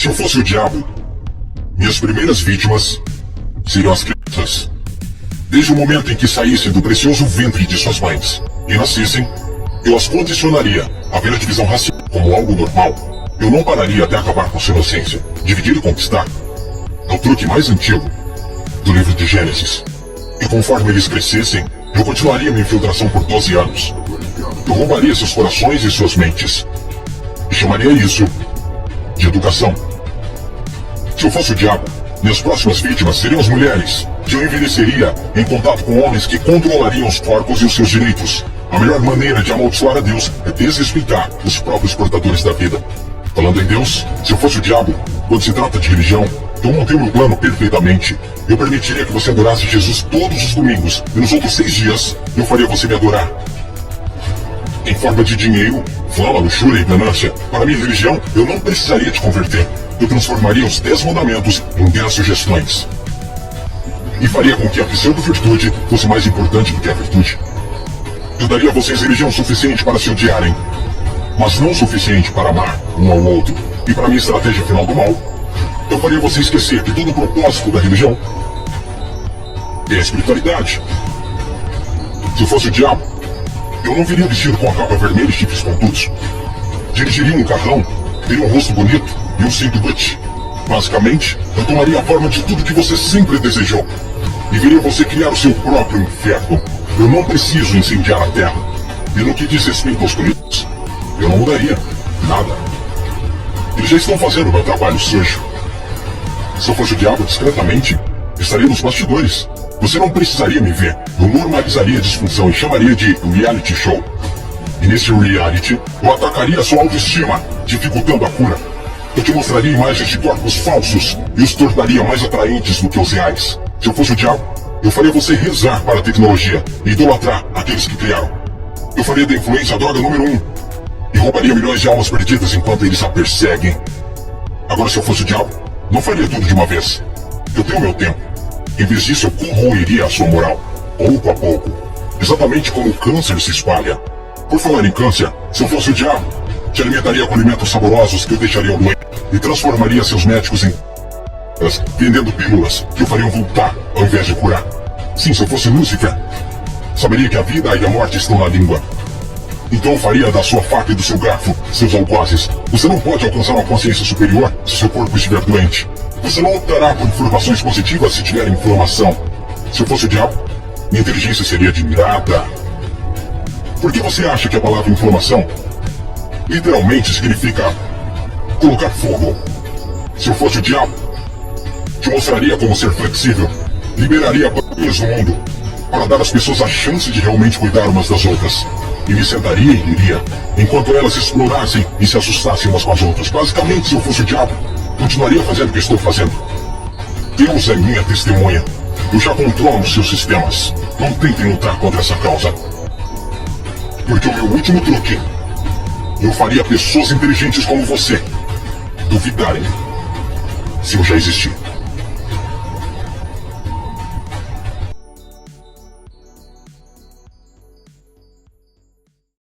Se eu fosse o diabo, minhas primeiras vítimas seriam as crianças. Desde o momento em que saíssem do precioso ventre de suas mães e nascessem, eu as condicionaria a ver a divisão racial como algo normal. Eu não pararia até acabar com sua inocência. Dividir e conquistar é o truque mais antigo do livro de Gênesis. E conforme eles crescessem, eu continuaria minha infiltração por 12 anos. Eu roubaria seus corações e suas mentes. E chamaria isso de educação. Se eu fosse o diabo, minhas próximas vítimas seriam as mulheres, que eu envelheceria em contato com homens que controlariam os corpos e os seus direitos. A melhor maneira de amaldiçoar a Deus é desrespeitar os próprios portadores da vida. Falando em Deus, se eu fosse o diabo, quando se trata de religião, eu montei o meu plano perfeitamente. Eu permitiria que você adorasse Jesus todos os domingos, e nos outros 6 dias, eu faria você me adorar. Em forma de dinheiro, fama, luxúria e ganância, para minha religião, eu não precisaria te converter. Eu transformaria os 10 mandamentos em 10 sugestões. E faria com que a pseudo-virtude fosse mais importante do que a virtude. Eu daria a vocês religião suficiente para se odiarem, mas não suficiente para amar um ao outro. E para minha estratégia final do mal, eu faria você esquecer que todo o propósito da religião é a espiritualidade. Se eu fosse o diabo, eu não viria vestido com a capa vermelha e chifres pontudos. Dirigiria um carrão, teria um rosto bonito e um cinto Gucci. Basicamente, eu tomaria a forma de tudo que você sempre desejou. E veria você criar o seu próprio inferno. Eu não preciso incendiar a Terra. E no que diz respeito aos políticos, eu não mudaria nada. Eles já estão fazendo o meu trabalho sujo. Se eu fosse o diabo discretamente, estaria nos bastidores. Você não precisaria me ver. Eu normalizaria a disfunção e chamaria de reality show. E nesse reality, eu atacaria a sua autoestima, dificultando a cura. Eu te mostraria imagens de corpos falsos e os tornaria mais atraentes do que os reais. Se eu fosse o diabo, eu faria você rezar para a tecnologia e idolatrar aqueles que criaram. Eu faria da influência a droga número 1 e roubaria milhões de almas perdidas enquanto eles a perseguem. Agora, se eu fosse o diabo, não faria tudo de uma vez. Eu tenho meu tempo. Em vez disso, eu corroeria a sua moral, pouco a pouco. Exatamente como o câncer se espalha. Por falar em câncer, se eu fosse o diabo, te alimentaria com alimentos saborosos que o deixariam doente e transformaria seus médicos em vendendo pílulas que o fariam voltar ao invés de curar. Sim, se eu fosse Lúcifer, saberia que a vida e a morte estão na língua. Então eu faria da sua faca e do seu garfo seus algozes. Você não pode alcançar uma consciência superior se seu corpo estiver doente. Você não optará por informações positivas se tiver inflamação. Se eu fosse o diabo, minha inteligência seria admirada. Por que você acha que a palavra inflamação literalmente significa colocar fogo? Se eu fosse o diabo, te mostraria como ser flexível. Liberaria pandemias no mundo para dar às pessoas a chance de realmente cuidar umas das outras. E me sentaria e iria, enquanto elas explorassem e se assustassem umas com as outras. Basicamente, se eu fosse o diabo, continuaria fazendo o que estou fazendo. Deus é minha testemunha. Eu já controlo os seus sistemas. Não tentem lutar contra essa causa. Porque o meu último truque, eu faria pessoas inteligentes como você duvidarem se eu já existir.